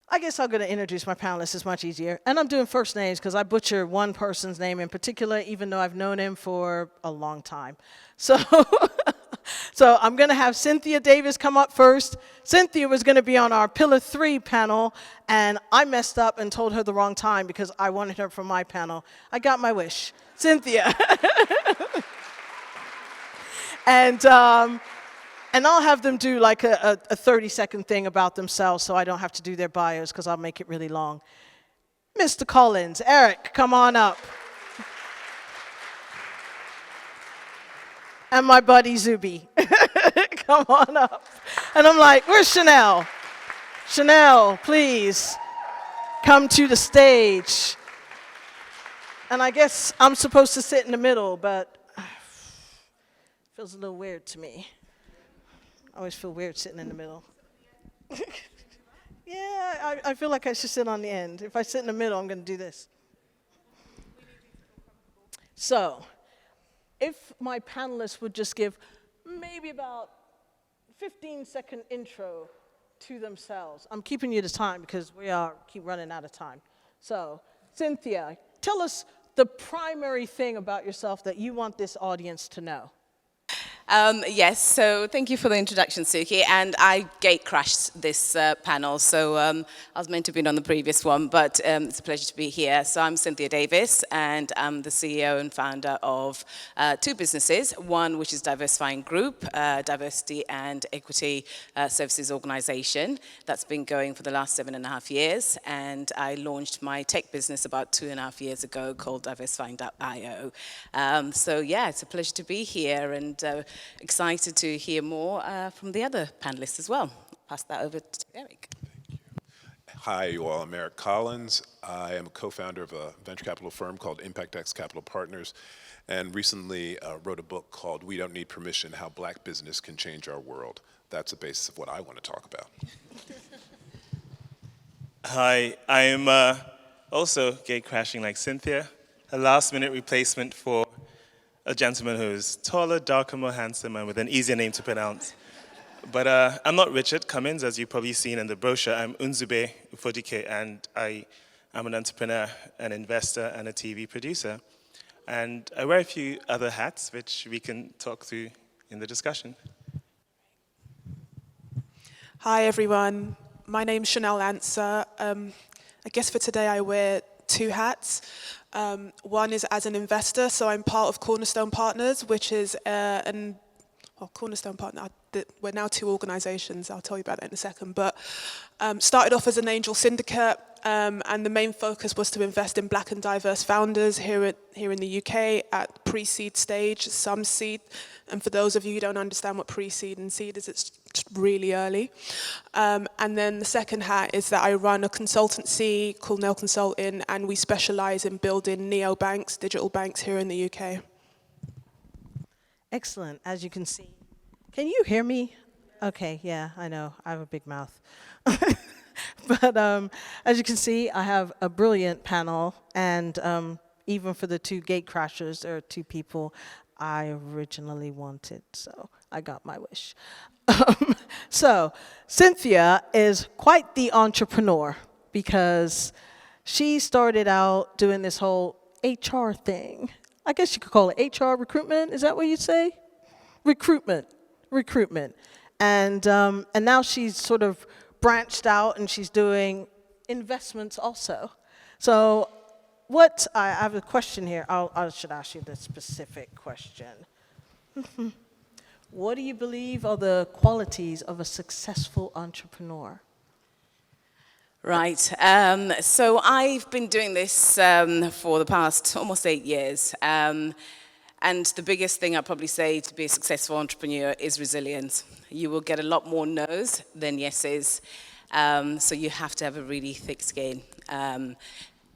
I guess I'm going to introduce my panelists. It's much easier. And I'm doing first names because I butcher one person's name in particular, even though I've known him for a long time. So, so I'm going to have Cynthia Davis come up first. Cynthia was going to be on our Pillar 3 panel, and I messed up and told her the wrong time because I wanted her for my panel. I got my wish. Cynthia. And I'll have them do like a 30-second thing about themselves so I don't have to do their bios because I'll make it really long. Mr. Collins, Eric, come on up. And my buddy Nzube, come on up. And I'm like, where's Chennelle? Chennelle, please come to the stage. And I guess I'm supposed to sit in the middle, but it feels a little weird to me. I always feel weird sitting in the middle. Yeah, I feel like I should sit on the end. If I sit in the middle, I'm going to do this. So, if my panelists would just give maybe about 15-second intro to themselves. I'm keeping you to time because we keep running out of time. So, Cynthia, tell us the primary thing about yourself that you want this audience to know. Yes, so thank you for the introduction, Suki. And I gate crashed this panel, so I was meant to be on the previous one, but it's a pleasure to be here. So I'm Cynthia Davis, and I'm the CEO and founder of two businesses. One, which is Diversifying Group, Diversity and Equity Services Organization. That's been going for the last 7.5 years. And I launched my tech business about 2.5 years ago called Diversifying.io. So yeah, it's a pleasure to be here, and excited to hear more from the other panelists as well. Pass that over to Eric. Thank you. Hi, you all. I'm Eric Collins. I am a co-founder of a venture capital firm called ImpactX Capital Partners, and recently wrote a book called We Don't Need Permission, How Black Business Can Change Our World. That's the basis of what I want to talk about. Hi, I am also gate crashing like Cynthia, a last-minute replacement for a gentleman who's taller, darker, more handsome, and with an easier name to pronounce. But I'm not Richard Cummins, as you've probably seen in the brochure. I'm Nzube Ufodike, and I am an entrepreneur, an investor, and a TV producer. And I wear a few other hats, which we can talk through in the discussion. Hi, everyone. My name's Chennelle Ansah. I guess for today I wear two hats. One is as an investor, so I'm part of Cornerstone Partners, which is Cornerstone Partner. We're now two organizations. I'll tell you about that in a second. But started off as an angel syndicate, and the main focus was to invest in black and diverse founders here in the UK at pre-seed stage, some seed. And for those of you who don't understand what pre-seed and seed is, it's really early. And then the second hat is that I run a consultancy called Nell Consulting, and we specialize in building neobanks, digital banks here in the UK. Excellent, as you can see. Can you hear me? Okay, yeah, I know, I have a big mouth. But as you can see, I have a brilliant panel, and even for the two gate crashers, there are two people I originally wanted, so I got my wish. So, Cynthia is quite the entrepreneur because she started out doing this whole HR thing. I guess you could call it HR recruitment, is that what you'd say? Recruitment. And now she's sort of branched out and she's doing investments also. So, I have a question here. I should ask you the specific question. What do you believe are the qualities of a successful entrepreneur? Right, so I've been doing this for the past almost 8 years. And the biggest thing I'd probably say to be a successful entrepreneur is resilience. You will get a lot more no's than yeses. So you have to have a really thick skin.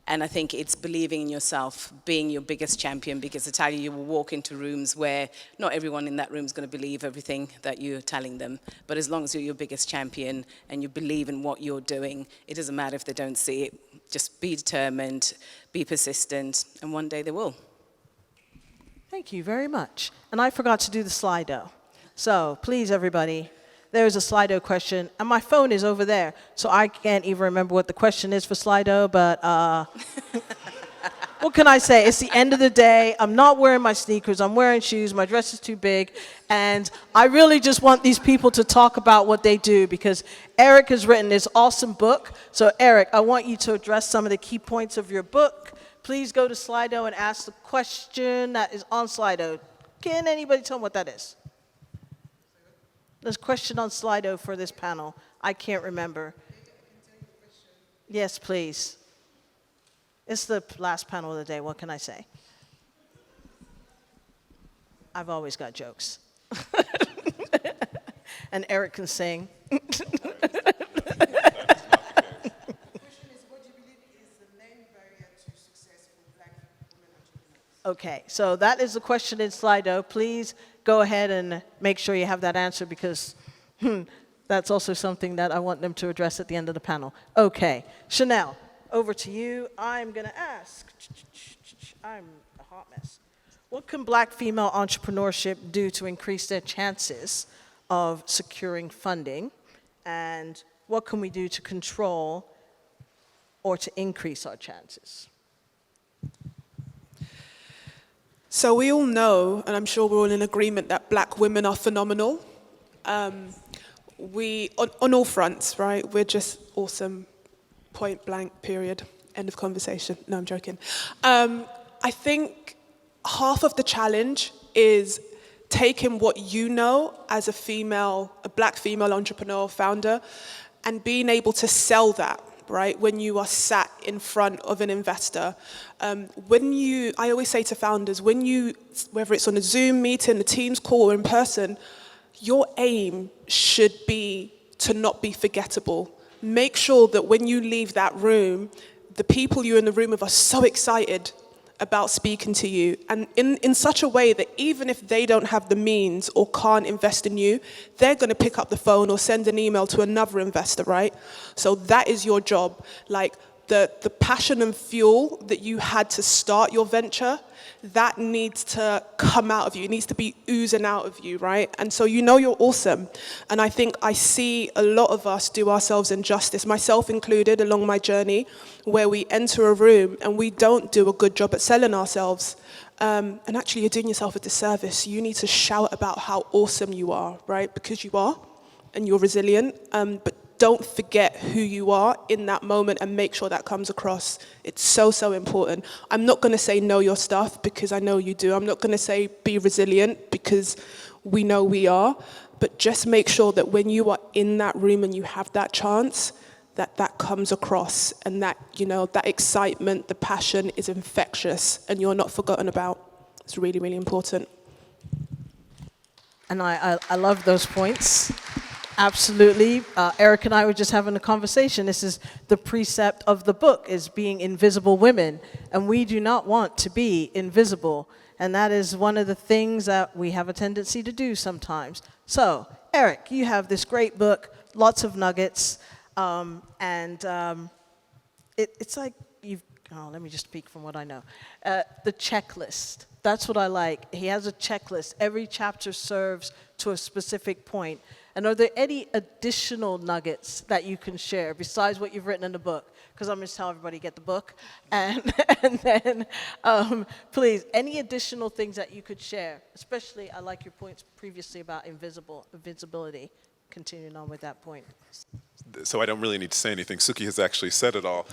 And I think it's believing in yourself, being your biggest champion, because I tell you, you will walk into rooms where not everyone in that room is going to believe everything that you're telling them. But as long as you're your biggest champion and you believe in what you're doing, it doesn't matter if they don't see it. Just be determined, be persistent, and one day they will. Thank you very much. And I forgot to do the Slido. So please, everybody, there's a Slido question, and my phone is over there, so I can't even remember what the question is for Slido, but what can I say? It's the end of the day. I'm not wearing my sneakers. I'm wearing shoes. My dress is too big. And I really just want these people to talk about what they do, because Eric has written this awesome book. So Eric, I want you to address some of the key points of your book. Please go to Slido and ask the question that is on Slido. Can anybody tell me what that is? There's a question on Slido for this panel. I can't remember. Yes, please. It's the last panel of the day. What can I say? I've always got jokes. And Eric can sing. Okay, so that is the question in Slido. Please go ahead and make sure you have that answer, because that's also something that I want them to address at the end of the panel. Okay, Chennelle, over to you. I'm going to ask, I'm a hot mess. What can black female entrepreneurship do to increase their chances of securing funding? And what can we do to control or to increase our chances? So we all know, and I'm sure we're all in agreement, that black women are phenomenal. We, on all fronts, right? We're just awesome, point blank, period, end of conversation. No, I'm joking. I think half of the challenge is taking what you know as a black female entrepreneur, founder, and being able to sell that, right? When you are sat in front of an investor. I always say to founders, whether it's on a Zoom meeting, a Teams call, or in person, your aim should be to not be forgettable. Make sure that when you leave that room, the people you're in the room with are so excited about speaking to you, and in such a way that even if they don't have the means or can't invest in you, they're going to pick up the phone or send an email to another investor, right? So that is your job. Like the passion and fuel that you had to start your venture, that needs to come out of you. It needs to be oozing out of you, right? And so you know you're awesome. And I think I see a lot of us do ourselves injustice, myself included, along my journey, where we enter a room and we don't do a good job at selling ourselves. And actually, you're doing yourself a disservice. You need to shout about how awesome you are, right? Because you are, and you're resilient. But don't forget who you are in that moment and make sure that comes across. It's so, so important. I'm not going to say know your stuff, because I know you do. I'm not going to say be resilient, because we know we are. But just make sure that when you are in that room and you have that chance, that comes across, and that, you know, that excitement, the passion is infectious and you're not forgotten about. It's really, really important. And I love those points. Absolutely. Eric and I were just having a conversation. This is the precept of the book, is being invisible women. And we do not want to be invisible. And that is one of the things that we have a tendency to do sometimes. So, Eric, you have this great book, lots of nuggets. It's like let me just speak from what I know. The checklist. That's what I like. He has a checklist. Every chapter serves to a specific point. And are there any additional nuggets that you can share besides what you've written in the book? Because I'm going to tell everybody to get the book. And then, please, any additional things that you could share? Especially, I like your points previously about invisibility. Continuing on with that point. So I don't really need to say anything. Suki has actually said it all.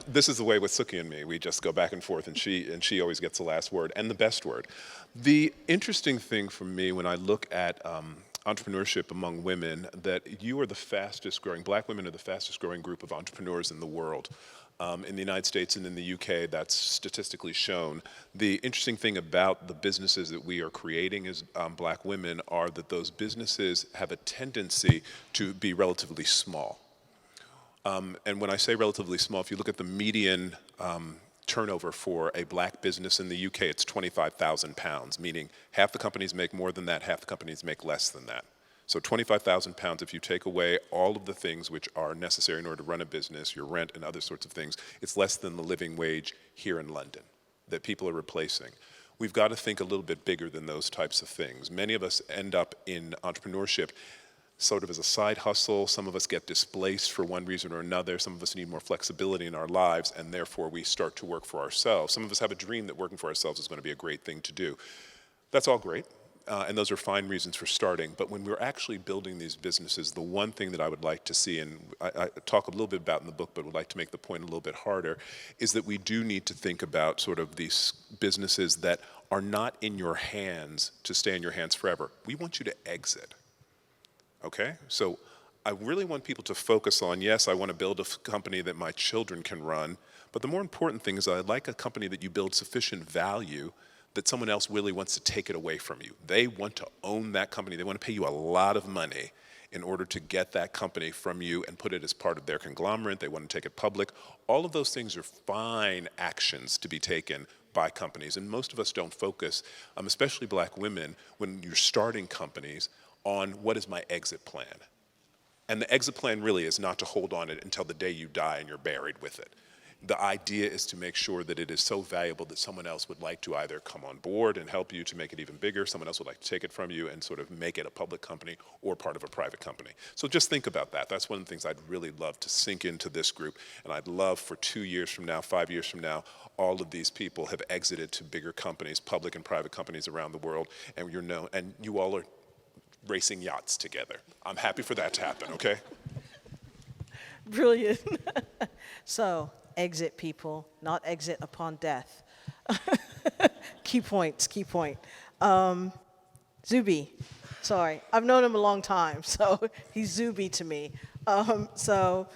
This is the way with Suki and me. We just go back and forth, and she always gets the last word and the best word. The interesting thing for me when I look at entrepreneurship among women, that you are the fastest growing, black women are the fastest growing group of entrepreneurs in the world. In the United States and in the UK, that's statistically shown. The interesting thing about the businesses that we are creating as black women are that those businesses have a tendency to be relatively small. And when I say relatively small, if you look at the median turnover for a black business in the UK, it's £25,000, meaning half the companies make more than that, half the companies make less than that. So £25,000, if you take away all of the things which are necessary in order to run a business, your rent and other sorts of things, it's less than the living wage here in London that people are replacing. We've got to think a little bit bigger than those types of things. Many of us end up in entrepreneurship sort of as a side hustle. Some of us get displaced for one reason or another. Some of us need more flexibility in our lives, and therefore we start to work for ourselves. Some of us have a dream that working for ourselves is going to be a great thing to do. That's all great. And those are fine reasons for starting. But when we're actually building these businesses, the one thing that I would like to see, and I talk a little bit about in the book, but would like to make the point a little bit harder, is that we do need to think about sort of these businesses that are not in your hands to stay in your hands forever. We want you to exit. Okay? So I really want people to focus on, yes, I want to build a company that my children can run, but the more important thing is I'd like a company that you build sufficient value that someone else really wants to take it away from you. They want to own that company. They want to pay you a lot of money in order to get that company from you and put it as part of their conglomerate. They want to take it public. All of those things are fine actions to be taken by companies, and most of us don't focus, especially black women, when you're starting companies, on what is my exit plan. And the exit plan really is not to hold on it until the day you die and you're buried with it. The idea is to make sure that it is so valuable that someone else would like to either come on board and help you to make it even bigger, someone else would like to take it from you and sort of make it a public company or part of a private company. So just think about that. That's one of the things I'd really love to sink into this group, and I'd love for 2 years from now, 5 years from now, all of these people have exited to bigger companies, public and private companies around the world, and you all are racing yachts together. I'm happy for that to happen, okay? Brilliant. So, exit people, not exit upon death. Key points, key point. Nzube, sorry, I've known him a long time, so he's Nzube to me. So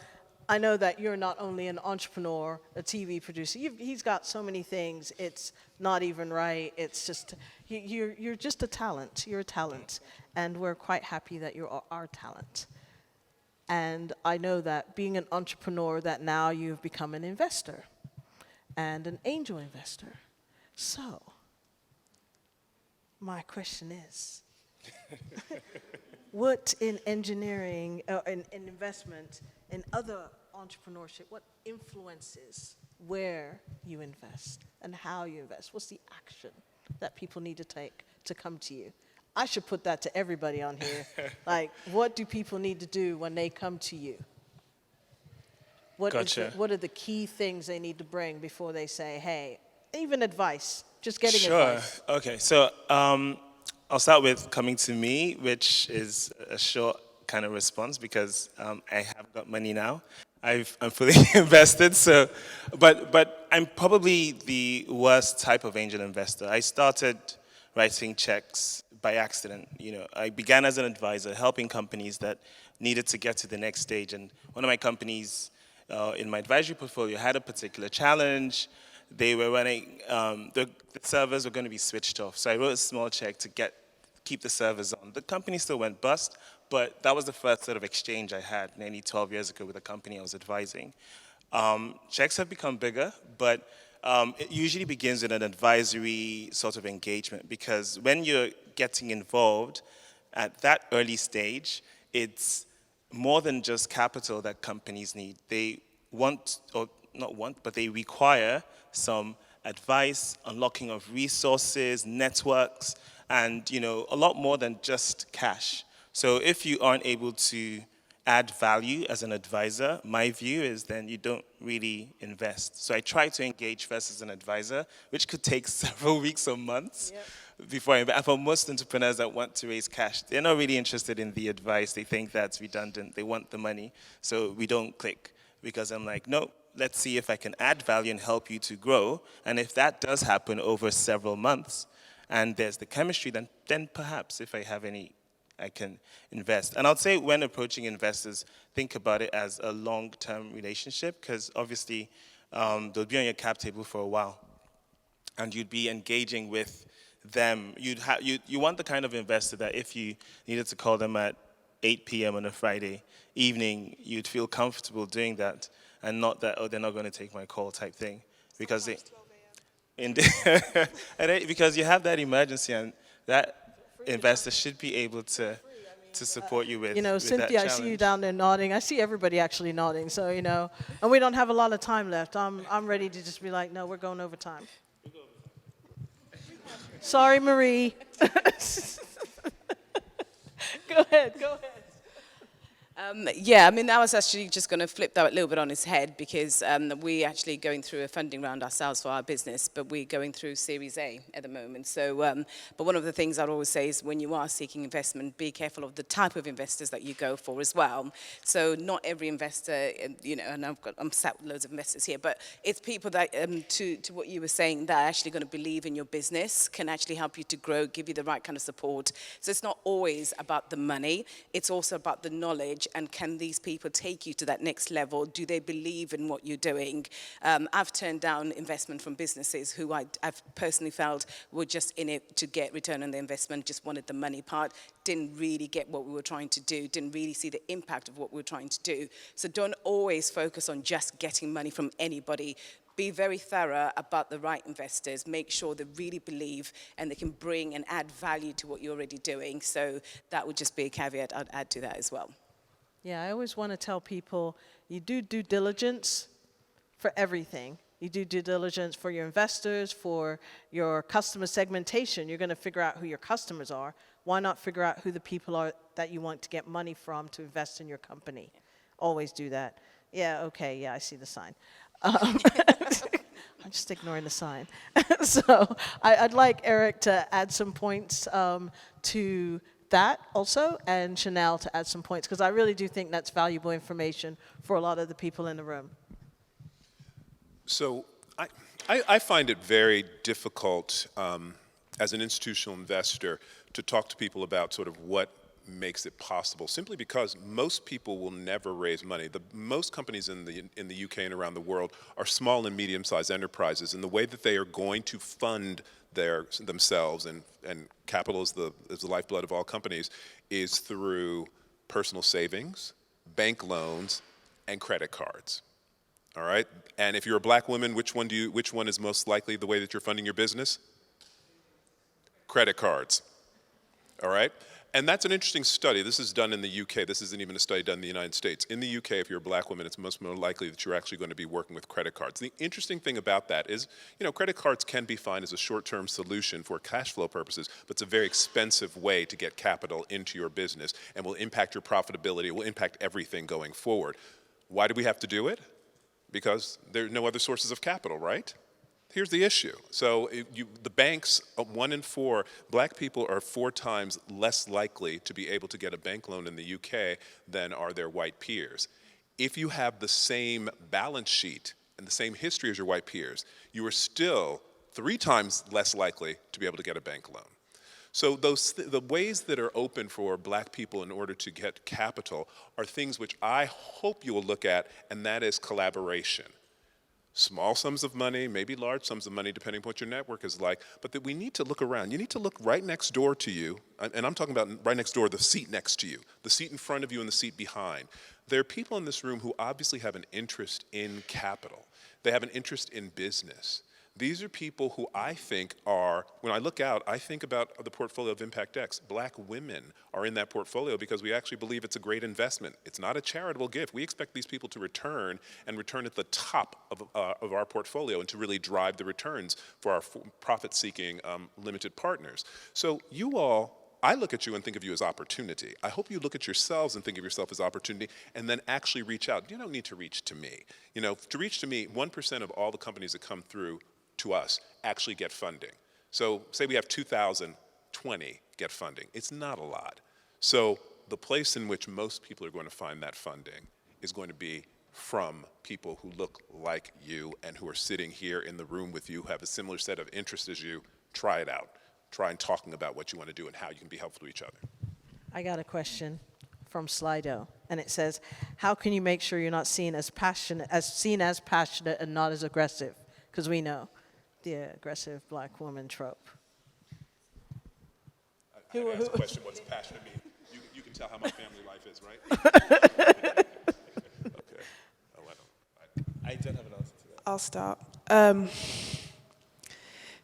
I know that you're not only an entrepreneur, a TV producer, he's got so many things, it's not even right, it's just, you're just a talent, you're a talent, and we're quite happy that you're our talent. And I know that being an entrepreneur, that now you've become an investor and an angel investor. So, my question is, what in engineering, in investment, in other entrepreneurship, what influences where you invest and how you invest? What's the action that people need to take to come to you? I should put that to everybody on here. Like, what do people need to do when they come to you? What are the key things they need to bring before they say, hey, even advice, just getting advice? Sure. Okay, so I'll start with coming to me, which is a short kind of response because I have got money now. I'm fully invested, so, but I'm probably the worst type of angel investor. I started writing checks by accident. I began as an advisor, helping companies that needed to get to the next stage. And one of my companies in my advisory portfolio had a particular challenge. They were running, the servers were going to be switched off. So I wrote a small check to keep the servers on. The company still went bust, but that was the first sort of exchange I had nearly 12 years ago with a company I was advising. Checks have become bigger, but it usually begins with an advisory sort of engagement, because when you're getting involved at that early stage, it's more than just capital that companies need. They want, or not want, but they require some advice, unlocking of resources, networks, and a lot more than just cash. So if you aren't able to add value as an advisor, my view is then you don't really invest. So I try to engage first as an advisor, which could take several weeks or months before I invest. And for most entrepreneurs that want to raise cash, they're not really interested in the advice. They think that's redundant. They want the money. So we don't click, because I'm like, no, let's see if I can add value and help you to grow. And if that does happen over several months, and there's the chemistry, then perhaps if I have any, I can invest. And I'll say when approaching investors, think about it as a long-term relationship, because obviously they'll be on your cap table for a while, and you'd be engaging with them. You want the kind of investor that if you needed to call them at 8 p.m. on a Friday evening, you'd feel comfortable doing that, and not that, oh, they're not going to take my call type thing, because because you have that emergency, and that investor should be able to support you with Cynthia, I see you down there nodding. I see everybody actually nodding. So, and we don't have a lot of time left. I'm ready to just be like, no, we're going over time. Sorry, Marie. Go ahead. Yeah, I mean, I was actually just going to flip that a little bit on its head because we're actually going through a funding round ourselves for our business, but we're going through Series A at the moment. So, but one of the things I'd always say is when you are seeking investment, be careful of the type of investors that you go for as well. So not every investor, you know, and I'm sat with loads of investors here, but it's people that, to what you were saying, that are actually going to believe in your business, can actually help you to grow, give you the right kind of support. So it's not always about the money, it's also about the knowledge. And can these people take you to that next level? Do they believe in what you're doing? I've turned down investment from businesses who I've personally felt were just in it to get return on the investment, just wanted the money part, didn't really get what we were trying to do, didn't really see the impact of what we were trying to do. So don't always focus on just getting money from anybody. Be very thorough about the right investors. Make sure they really believe and they can bring and add value to what you're already doing. So that would just be a caveat I'd add to that as well. Yeah, I always want to tell people, you do due diligence for everything. You do due diligence for your investors, for your customer segmentation. You're going to figure out who your customers are. Why not figure out who the people are that you want to get money from to invest in your company? Always do that. Yeah, okay, yeah, I see the sign. I'm just ignoring the sign. So I'd like Eric to add some points to that also, and Chennelle to add some points, because I really do think that's valuable information for a lot of the people in the room. So I find it very difficult as an institutional investor to talk to people about sort of what makes it possible, simply because most people will never raise money. Most companies in the UK and around the world are small and medium-sized enterprises, and the way that they are going to fund themselves, and capital is the lifeblood of all companies, is through personal savings, bank loans, and credit cards. All right? And if you're a black woman, which one is most likely the way that you're funding your business? Credit cards. All right? And that's an interesting study. This is done in the UK. This isn't even a study done in the United States. In the UK, if you're a black woman, it's most more likely that you're actually going to be working with credit cards. The interesting thing about that is, you know, credit cards can be fine as a short-term solution for cash flow purposes, but it's a very expensive way to get capital into your business and will impact your profitability. It will impact everything going forward. Why do we have to do it? Because there are no other sources of capital, right? Here's the issue. So the banks, 1 in 4, black people are 4 times less likely to be able to get a bank loan in the UK than are their white peers. If you have the same balance sheet and the same history as your white peers, you are still 3 times less likely to be able to get a bank loan. So the ways that are open for black people in order to get capital are things which I hope you will look at, and that is collaboration. Small sums of money, maybe large sums of money, depending on what your network is like, but that we need to look around. You need to look right next door to you, and I'm talking about right next door, the seat next to you, the seat in front of you and the seat behind. There are people in this room who obviously have an interest in capital. They have an interest in business. These are people who I think are, when I look out, I think about the portfolio of ImpactX. Black women are in that portfolio because we actually believe it's a great investment. It's not a charitable gift. We expect these people to return, and return at the top of our portfolio, and to really drive the returns for our profit-seeking limited partners. So you all, I look at you and think of you as opportunity. I hope you look at yourselves and think of yourself as opportunity, and then actually reach out. You don't need to reach to me. You know, to reach to me, 1% of all the companies that come through to us actually get funding. So say we have 2,020 get funding. It's not a lot. So the place in which most people are going to find that funding is going to be from people who look like you and who are sitting here in the room with you, who have a similar set of interests as you. Try it out. Try and talking about what you want to do and how you can be helpful to each other. I got a question from Slido, and it says, how can you make sure you're not seen as passionate and not as aggressive? Because we know the aggressive black woman trope. I asked the question, what's passionate mean? You can tell how my family life is, right? Okay. I don't have an answer to that. I'll start.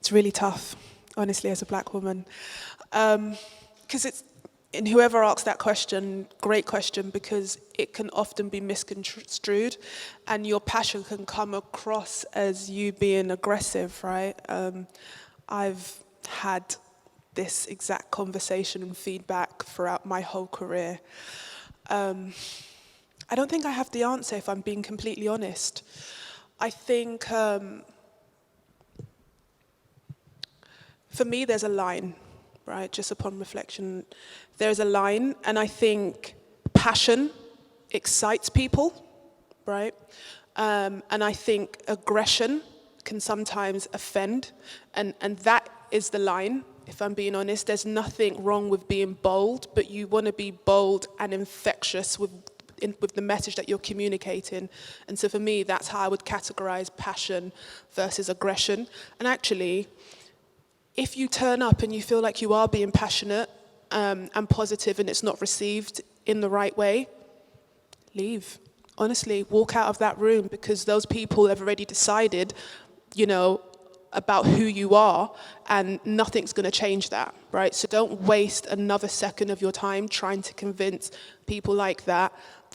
It's really tough, honestly, as a black woman. Because and whoever asks that question, great question, because it can often be misconstrued, and your passion can come across as you being aggressive, right? I've had this exact conversation and feedback throughout my whole career. I don't think I have the answer, if I'm being completely honest. I think, for me, there's a line, right? Just upon reflection, there's a line, and I think passion excites people, right? And I think aggression can sometimes offend, and that is the line, if I'm being honest. There's nothing wrong with being bold, but you want to be bold and infectious with the message that you're communicating. And so for me, that's how I would categorize passion versus aggression. And actually, if you turn up and you feel like you are being passionate and positive and it's not received in the right way, leave. Honestly, walk out of that room, because those people have already decided, about who you are, and nothing's going to change that, right? So don't waste another second of your time trying to convince people like that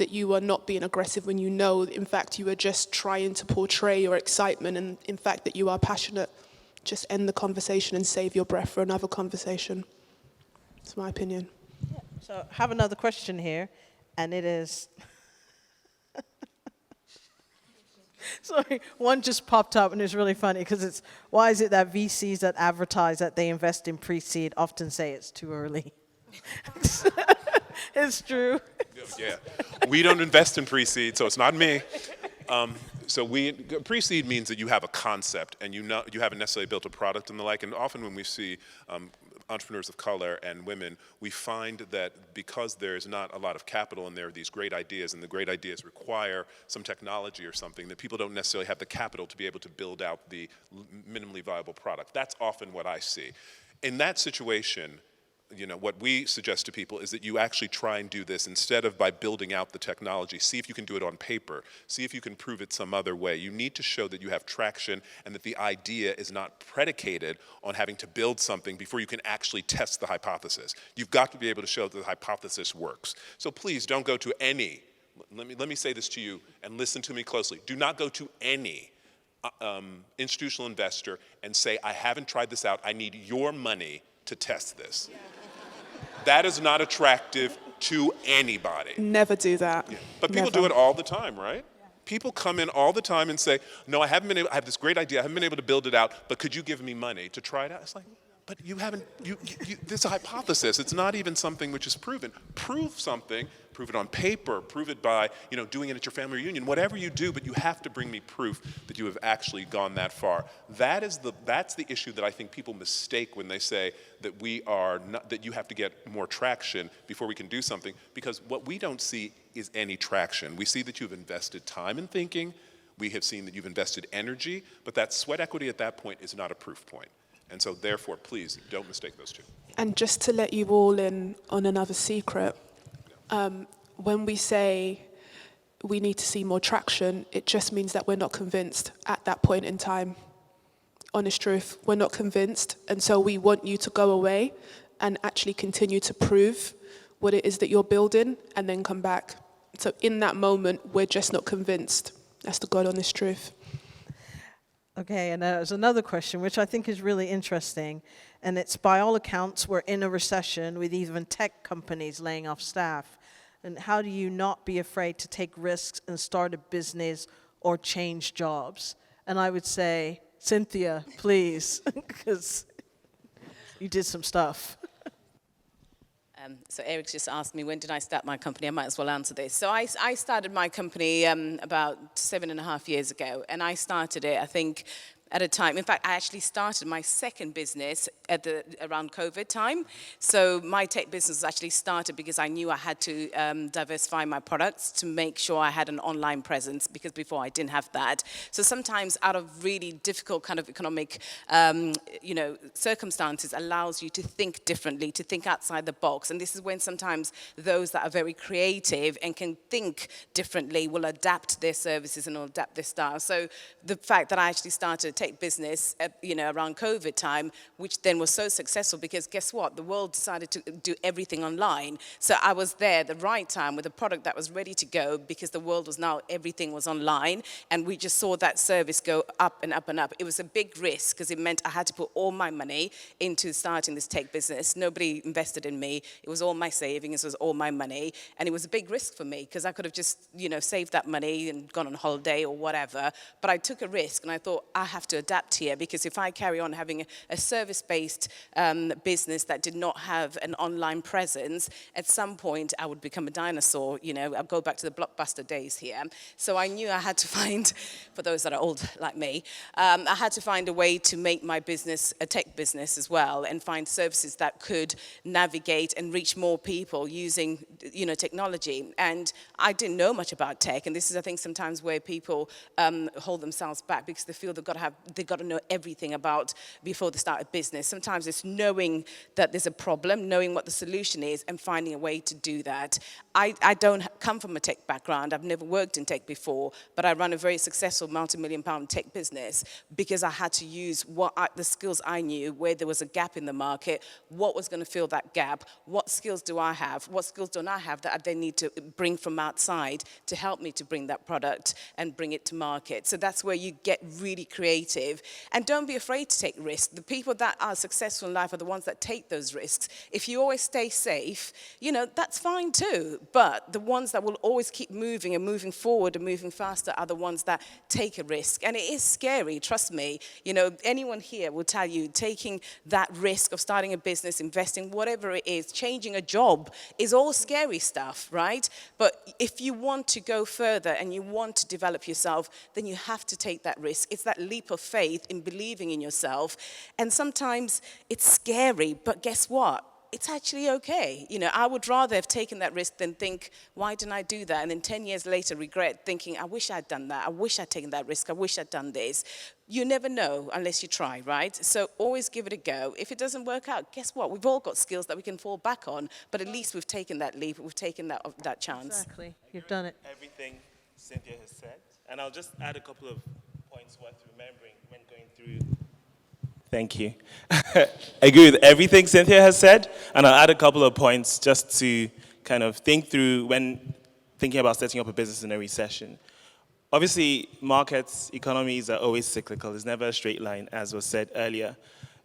you are not being aggressive, when you know, in fact, you are just trying to portray your excitement, and in fact that you are passionate. Just end the conversation and save your breath for another conversation. That's my opinion. Yeah. So I have another question here, and it is... Sorry, one just popped up, and it's really funny, because it's, why is it that VCs that advertise that they invest in pre-seed often say it's too early? It's true. Yeah, we don't invest in pre-seed, so it's not me. Pre-seed means that you have a concept, and you haven't necessarily built a product and the like. And often when we see entrepreneurs of color and women, we find that because there's not a lot of capital and there are these great ideas, and the great ideas require some technology or something, that people don't necessarily have the capital to be able to build out the minimally viable product. That's often what I see. In that situation, what we suggest to people is that you actually try and do this instead of by building out the technology. See if you can do it on paper. See if you can prove it some other way. You need to show that you have traction and that the idea is not predicated on having to build something before you can actually test the hypothesis. You've got to be able to show that the hypothesis works. So please don't go to any, let me say this to you and listen to me closely. Do not go to any institutional investor and say, I haven't tried this out, I need your money to test this. Yeah. That is not attractive to anybody. Never do that. Yeah. But people do it all the time, right? Yeah. People come in all the time and say, no, I have this great idea, I haven't been able to build it out, but could you give me money to try it out? It's like, but you haven't, this is a hypothesis. It's not even something which is proven. Prove something, prove it on paper, prove it by, doing it at your family reunion, whatever you do, but you have to bring me proof that you have actually gone that far. That's the issue that I think people mistake when they say that that you have to get more traction before we can do something, because what we don't see is any traction. We see that you've invested time in thinking, we have seen that you've invested energy, but that sweat equity at that point is not a proof point. And so therefore, please, don't mistake those two. And just to let you all in on another secret, when we say we need to see more traction, it just means that we're not convinced at that point in time. Honest truth, we're not convinced. And so we want you to go away and actually continue to prove what it is that you're building and then come back. So in that moment, we're just not convinced. That's the God honest truth. Okay, and there's another question, which I think is really interesting, and it's, by all accounts, we're in a recession with even tech companies laying off staff. And how do you not be afraid to take risks and start a business or change jobs? And I would say, Cynthia, please, because you did some stuff. So Eric's just asked me, when did I start my company? I might as well answer this. So I started my company about 7.5 years ago, and I started it, I think, at a time. In fact, I actually started my second business around COVID time. So my tech business actually started because I knew I had to diversify my products to make sure I had an online presence, because before I didn't have that. So sometimes out of really difficult kind of economic, circumstances allows you to think differently, to think outside the box. And this is when sometimes those that are very creative and can think differently will adapt their services and will adapt their style. So the fact that I actually started tech business, around COVID time, which then was so successful because guess what? The world decided to do everything online. So I was there at the right time with a product that was ready to go because the world was now, everything was online. And we just saw that service go up and up and up. It was a big risk because it meant I had to put all my money into starting this tech business. Nobody invested in me. It was all my savings, it was all my money. And it was a big risk for me because I could have just, saved that money and gone on holiday or whatever. But I took a risk and I thought I have to adapt here because if I carry on having a service-based business that did not have an online presence, at some point I would become a dinosaur. I'll go back to the Blockbuster days here. So I knew I had to find, for those that are old like me, I had to find a way to make my business a tech business as well and find services that could navigate and reach more people using, technology. And I didn't know much about tech, and this is, I think, sometimes where people hold themselves back because they feel they've got to know everything about before they start a business. Sometimes it's knowing that there's a problem, knowing what the solution is, and finding a way to do that. I don't come from a tech background. I've never worked in tech before, but I run a very successful multi-million-pound tech business because I had to use the skills I knew, where there was a gap in the market, what was going to fill that gap, what skills do I have, what skills don't I have that I then need to bring from outside to help me to bring that product and bring it to market. So that's where you get really creative. And don't be afraid to take risks. The people that are successful in life are the ones that take those risks. If you always stay safe, that's fine too. But the ones that will always keep moving and moving forward and moving faster are the ones that take a risk. And it is scary, trust me. Anyone here will tell you taking that risk of starting a business, investing, whatever it is, changing a job is all scary stuff, right? But if you want to go further and you want to develop yourself, then you have to take that risk. It's that leap of faith in believing in yourself. And sometimes it's scary, but guess what? It's actually okay. I would rather have taken that risk than think, why didn't I do that? And then 10 years later regret thinking, I wish I'd done that. I wish I'd taken that risk. I wish I'd done this. You never know unless you try, right? So always give it a go. If it doesn't work out, guess what? We've all got skills that we can fall back on, but at least we've taken that leap. We've taken that chance. Exactly. You've done it. Everything Cynthia has said. And I'll just add a couple of points worth remembering when going through. Thank you. I agree with everything Cynthia has said, and I'll add a couple of points just to kind of think through when thinking about setting up a business in a recession. Obviously, markets, economies are always cyclical. There's never a straight line, as was said earlier.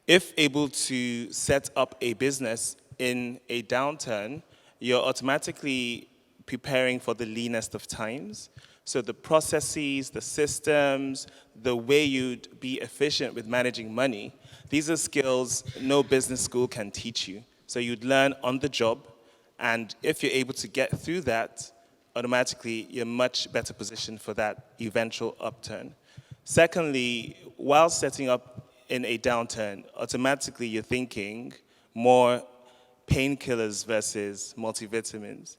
If able to set up a business in a downturn, you're automatically preparing for the leanest of times. So the processes, the systems, the way you'd be efficient with managing money, these are skills no business school can teach you. So you'd learn on the job, and if you're able to get through that, automatically you're much better positioned for that eventual upturn. Secondly, while setting up in a downturn, automatically you're thinking more painkillers versus multivitamins.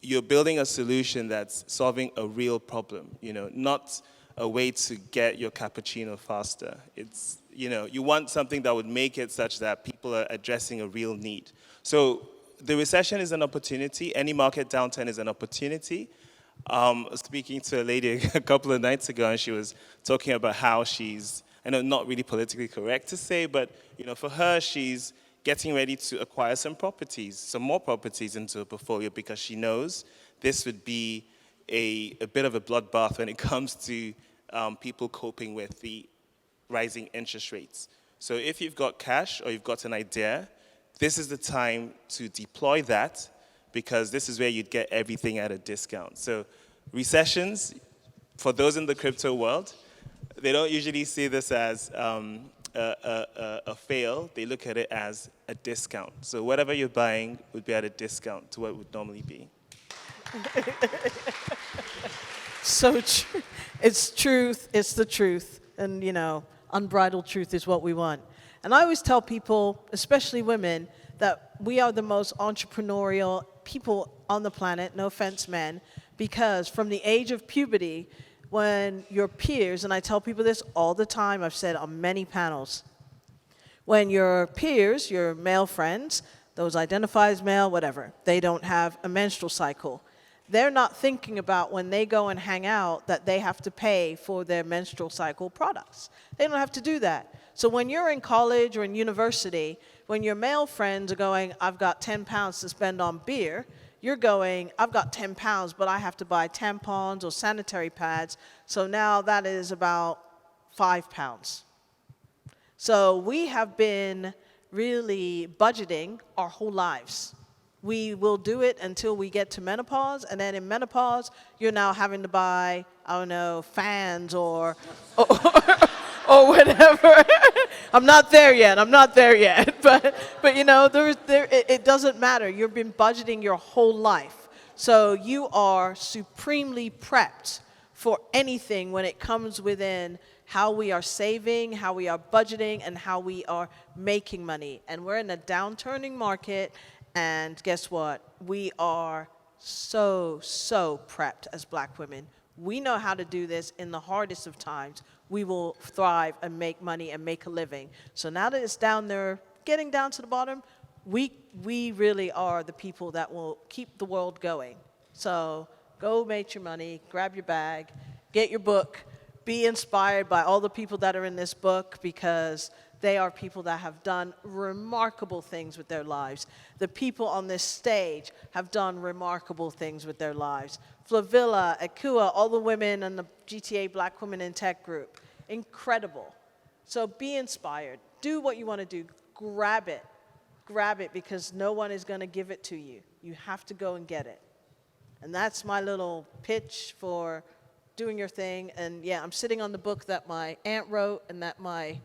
You're building a solution that's solving a real problem, not a way to get your cappuccino faster. It's, you want something that would make it such that people are addressing a real need. So the recession is an opportunity. Any market downturn is an opportunity. Speaking to a lady a couple of nights ago, and she was talking about how she's, I know not really politically correct to say, but for her, she's getting ready to acquire some more properties into her portfolio because she knows this would be a bit of a bloodbath when it comes to people coping with the rising interest rates. So if you've got cash or you've got an idea, this is the time to deploy that because this is where you'd get everything at a discount. So recessions, for those in the crypto world, they don't usually see this as a fail. They look at it as a discount. So whatever you're buying would be at a discount to what it would normally be. So true. It's truth. It's the truth. And, unbridled truth is what we want. And I always tell people, especially women, that we are the most entrepreneurial people on the planet, no offense, men, because from the age of puberty, when your peers, and I tell people this all the time, I've said on many panels, when your peers, your male friends, those identify as male, whatever, they don't have a menstrual cycle. they're not thinking about when they go and hang out that they have to pay for their menstrual cycle products. They don't have to do that. So when you're in college or in university, when your male friends are going, I've got 10 pounds to spend on beer, you're going, I've got 10 pounds, but I have to buy tampons or sanitary pads. So now that is about 5 pounds. So we have been really budgeting our whole lives. We will do it until we get to menopause, and then in menopause, you're now having to buy, I don't know, fans or whatever. I'm not there yet, but you know, it doesn't matter. You've been budgeting your whole life. So you are supremely prepped for anything when it comes within how we are saving, how we are budgeting, and how we are making money. And we're in a downturning market, and guess what? We are so prepped as black women. We know how to do this in the hardest of times. We will thrive and make money and make a living. So now that it's down there, getting down to the bottom, we really are the people that will keep the world going. So go make your money, grab your bag, get your book, be inspired by all the people that are in this book, because they are people that have done remarkable things with their lives. The people on this stage have done remarkable things with their lives. Flavilla, Akua, all the women in the GTA Black Women in Tech group. Incredible. So be inspired. Do what you want to do. Grab it. Grab it, because no one is going to give it to you. You have to go and get it. And that's my little pitch for doing your thing. And yeah, I'm sitting on the book that my aunt wrote and that my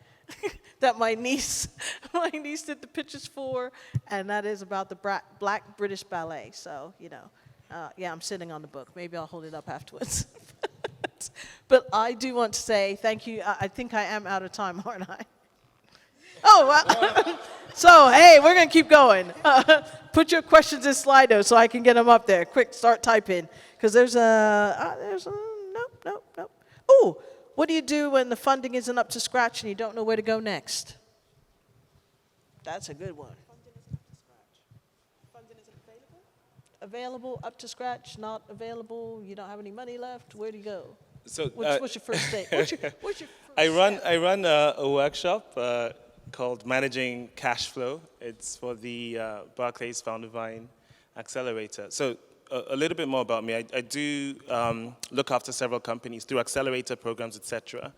that my niece did the pitches for, and that is about the Black British Ballet. So, you know, yeah, I'm sitting on the book. Maybe I'll hold it up afterwards. But I do want to say thank you. I think I am out of time, aren't I? Oh, well. So, hey, we're going to keep going. Put your questions in Slido so I can get them up there. Quick, start typing. Because there's a, nope. Oh, what do you do when the funding isn't up to scratch and you don't know where to go next? That's a good one. Funding isn't up to scratch. Funding isn't available? Available, up to scratch, not available, you don't have any money left, where do you go? So What's your first thing? What's your first I step? run a workshop called Managing Cash Flow. It's for the Barclays Founder Vine Accelerator. So a little bit more about me. I do look after several companies through accelerator programs, etc.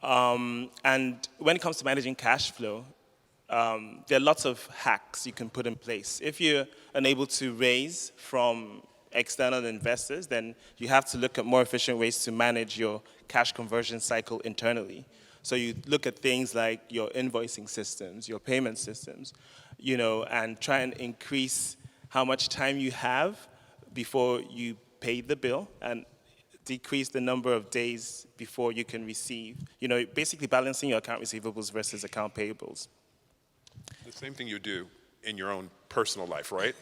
And when it comes to managing cash flow, there are lots of hacks you can put in place. If you're unable to raise from external investors, then you have to look at more efficient ways to manage your cash conversion cycle internally. So you look at things like your invoicing systems, your payment systems, you know, and try and increase how much time you have before you pay the bill, and decrease the number of days before you can receive. You know, basically balancing your account receivables versus account payables. The same thing you do in your own personal life, right?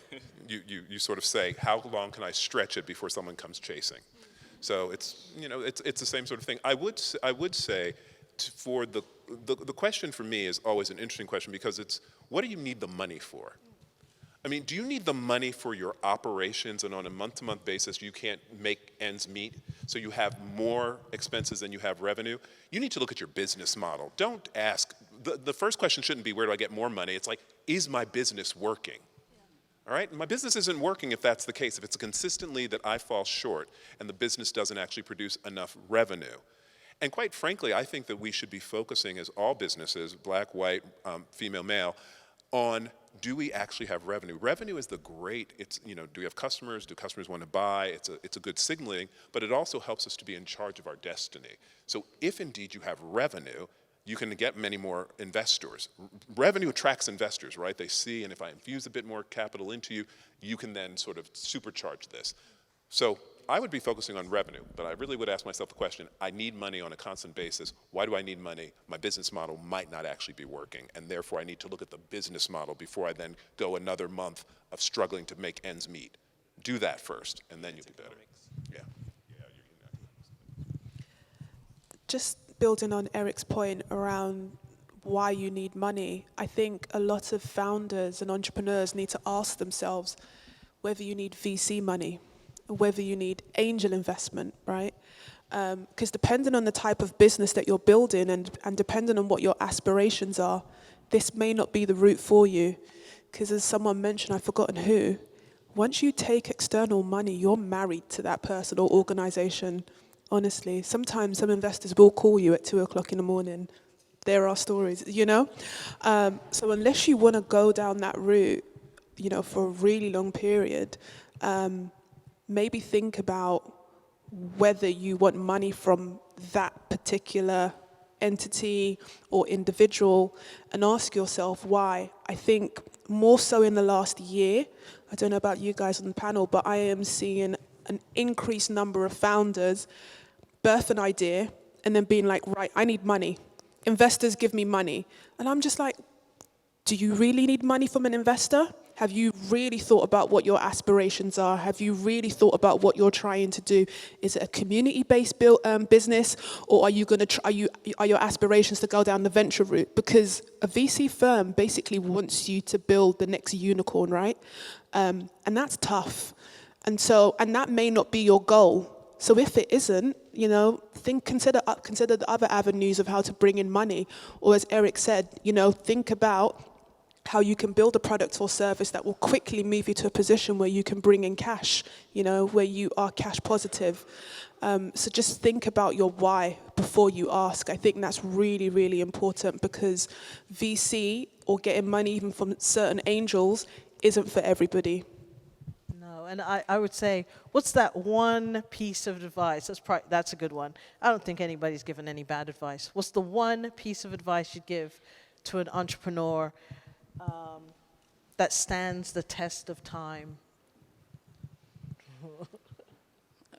you sort of say, how long can I stretch it before someone comes chasing? So it's, you know, it's the same sort of thing. I would say for the question for me is always an interesting question, because it's, what do you need the money for? I mean, do you need the money for your operations, and on a month-to-month basis you can't make ends meet, so you have more expenses than you have revenue? You need to look at your business model. Don't ask, the first question shouldn't be, where do I get more money? It's like, is my business working? All right, my business isn't working if that's the case, if it's consistently that I fall short and the business doesn't actually produce enough revenue. And quite frankly, I think that we should be focusing, as all businesses, black, white, female, male, on, do we actually have revenue? Revenue is the great, it's, you know, do we have customers? Do customers want to buy? It's a good signaling, but it also helps us to be in charge of our destiny. So if indeed you have revenue, you can get many more investors. Revenue attracts investors, right? They see, and if I infuse a bit more capital into you, you can then sort of supercharge this. So I would be focusing on revenue, but I really would ask myself the question, I need money on a constant basis. Why do I need money? My business model might not actually be working, and therefore I need to look at the business model before I then go another month of struggling to make ends meet. Do that first, and then you'll be better. Yeah. Just building on Eric's point around why you need money, I think a lot of founders and entrepreneurs need to ask themselves whether you need VC money. whether you need angel investment, right? Because depending on the type of business that you're building and depending on what your aspirations are, this may not be the route for you. Because as someone mentioned, I've forgotten who, once you take external money, you're married to that person or organization, honestly. Sometimes some investors will call you at 2 o'clock in the morning. There are stories, you know? So unless you want to go down that route, you know, for a really long period, maybe think about whether you want money from that particular entity or individual and ask yourself why. I think more so in the last year, I don't know about you guys on the panel, but I am seeing an increased number of founders birth an idea and then being like, right, I need money. Investors give me money. And I'm just like, do you really need money from an investor? Have you really thought about what your aspirations are? Have you really thought about what you're trying to do? Is it a community-based business, or are you going to are your aspirations to go down the venture route? Because a VC firm basically wants you to build the next unicorn, right? And that's tough. And that may not be your goal. So if it isn't, you know, consider the other avenues of how to bring in money, or as Eric said, you know, think about how you can build a product or service that will quickly move you to a position where you can bring in cash, you know, where you are cash positive. So just think about your why before you ask. I think that's really, really important, because VC or getting money even from certain angels isn't for everybody. No, and I would say, what's that one piece of advice? That's a good one. I don't think anybody's given any bad advice. What's the one piece of advice you'd give to an entrepreneur that stands the test of time?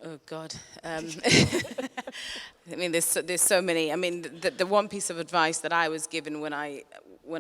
Oh God. I mean, there's so many. I mean, the one piece of advice that I was given when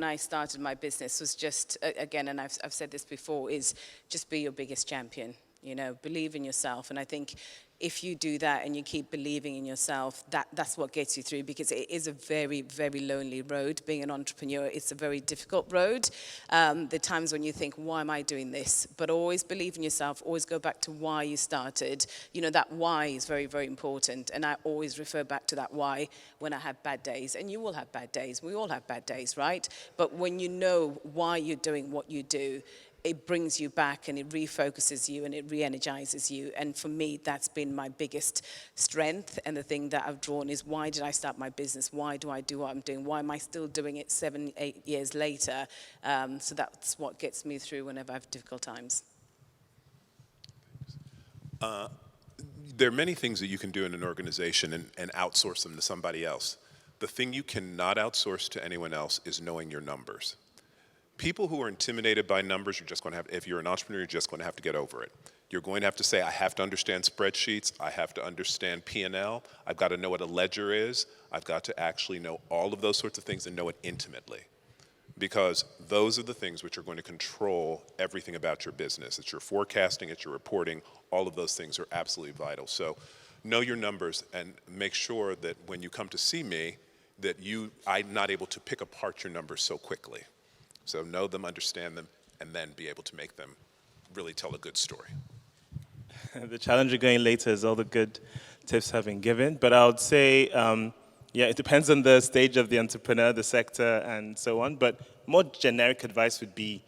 I started my business was just, again, and I've said this before, is just be your biggest champion. You know, believe in yourself. And I think if you do that and you keep believing in yourself, that's what gets you through, because it is a very, very lonely road. Being an entrepreneur, it's a very difficult road. There are times when you think, why am I doing this? But always believe in yourself. Always go back to why you started. You know, that why is very, very important. And I always refer back to that why when I have bad days. And you will have bad days. We all have bad days, right? But when you know why you're doing what you do, it brings you back and it refocuses you and it re-energizes you. And for me, that's been my biggest strength. And the thing that I've drawn is, why did I start my business? Why do I do what I'm doing? Why am I still doing it 7, 8 years later? So that's what gets me through whenever I have difficult times. There are many things that you can do in an organization and outsource them to somebody else. The thing you cannot outsource to anyone else is knowing your numbers. People who are intimidated by numbers, you're just going to have, if you're an entrepreneur, you're just going to have to get over it. You're going to have to say, I have to understand spreadsheets, I have to understand P&L, I've got to know what a ledger is, I've got to actually know all of those sorts of things and know it intimately. Because those are the things which are going to control everything about your business. It's your forecasting, it's your reporting, all of those things are absolutely vital. So know your numbers and make sure that when you come to see me, that I'm not able to pick apart your numbers so quickly. So know them, understand them, and then be able to make them really tell a good story. The challenge of going later is all the good tips have been given. But I would say, it depends on the stage of the entrepreneur, the sector, and so on. But more generic advice would be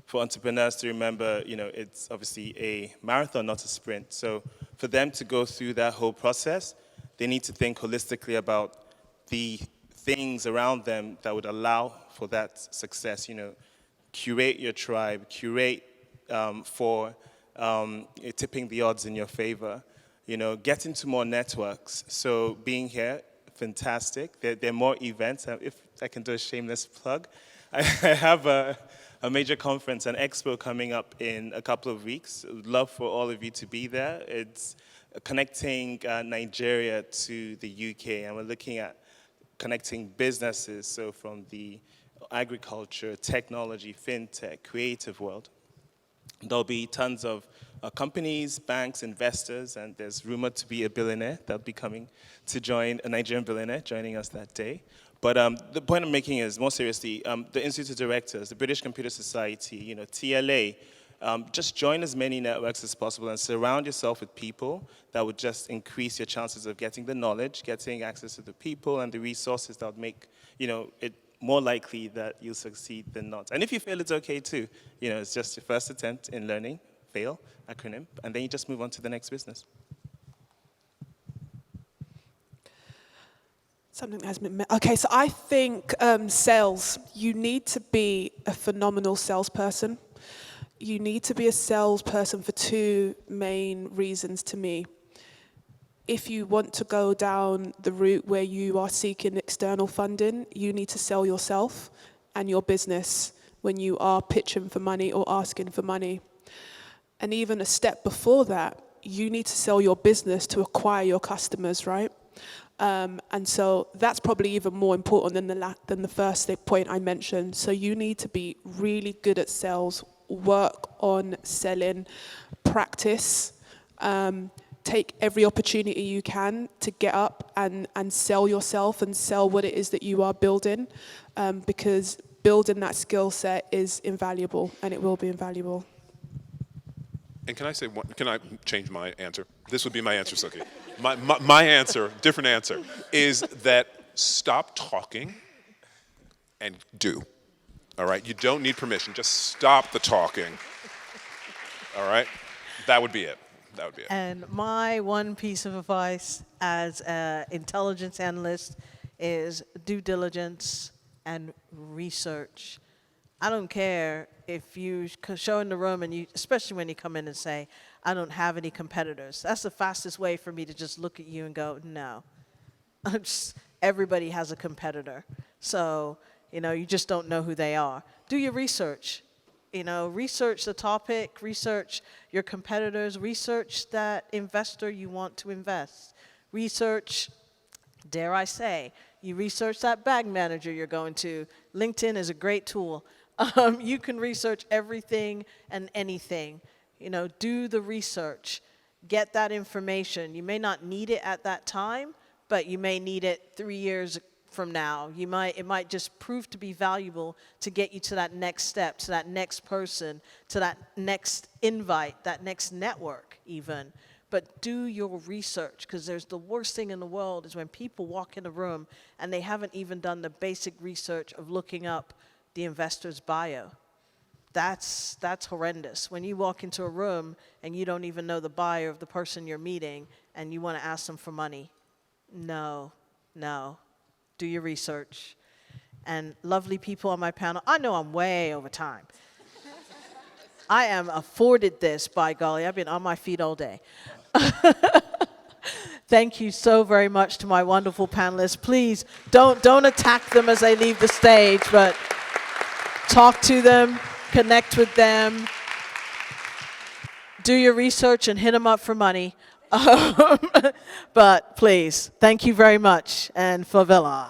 for entrepreneurs to remember, you know, it's obviously a marathon, not a sprint. So for them to go through that whole process, they need to think holistically about the things around them that would allow for that success. You know, curate your tribe, curate for tipping the odds in your favor. You know, get into more networks. So being here, fantastic. There are more events. If I can do a shameless plug, I have a major conference, an expo coming up in a couple of weeks. Would love for all of you to be there. It's connecting Nigeria to the UK, and we're looking at connecting businesses, so from the agriculture, technology, fintech, creative world. There'll be tons of companies, banks, investors, and there's rumored to be a billionaire that'll be coming to join, a Nigerian billionaire joining us that day. But the point I'm making is, more seriously, the Institute of Directors, the British Computer Society, you know, TLA, just join as many networks as possible and surround yourself with people that would just increase your chances of getting the knowledge, getting access to the people and the resources that would make, it more likely that you'll succeed than not. And if you fail, it's okay too. It's just your first attempt in learning, fail, acronym, and then you just move on to the next business. Something that has been okay, so I think sales, you need to be a phenomenal salesperson. You need to be a salesperson for two main reasons to me. If you want to go down the route where you are seeking external funding, you need to sell yourself and your business when you are pitching for money or asking for money. And even a step before that, you need to sell your business to acquire your customers, right? And so that's probably even more important than the first point I mentioned. So you need to be really good at sales, work on selling, practice, take every opportunity you can to get up and sell yourself and sell what it is that you are building, because building that skill set is invaluable, and it will be invaluable. And can I say one, can I change my answer? This would be my answer, Suki. My answer, different answer, is that stop talking and do. All right? You don't need permission. Just stop the talking. All right? That would be it. That would be it. And my one piece of advice as an intelligence analyst is due diligence and research. I don't care if you show in the room and you, especially when you come in and say, I don't have any competitors. That's the fastest way for me to just look at you and go, no. Everybody has a competitor. So, you just don't know who they are. Do your research. Research the topic, research your competitors, research that investor you want to invest. Research, dare I say, you research that bag manager you're going to. LinkedIn is a great tool. You can research everything and anything. Do the research. Get that information. You may not need it at that time, but you may need it 3 years from now. It might just prove to be valuable to get you to that next step, to that next person, to that next invite, that next network even. But do your research, because there's the worst thing in the world is when people walk in a room and they haven't even done the basic research of looking up the investor's bio. That's horrendous. When you walk into a room and you don't even know the bio of the person you're meeting and you want to ask them for money. No. Do your research. And lovely people on my panel, I know I'm way over time. I am afforded this, by golly. I've been on my feet all day. Thank you so very much to my wonderful panelists. Please don't attack them as they leave the stage, but talk to them, connect with them, do your research and hit them up for money. But please, thank you very much, and favela.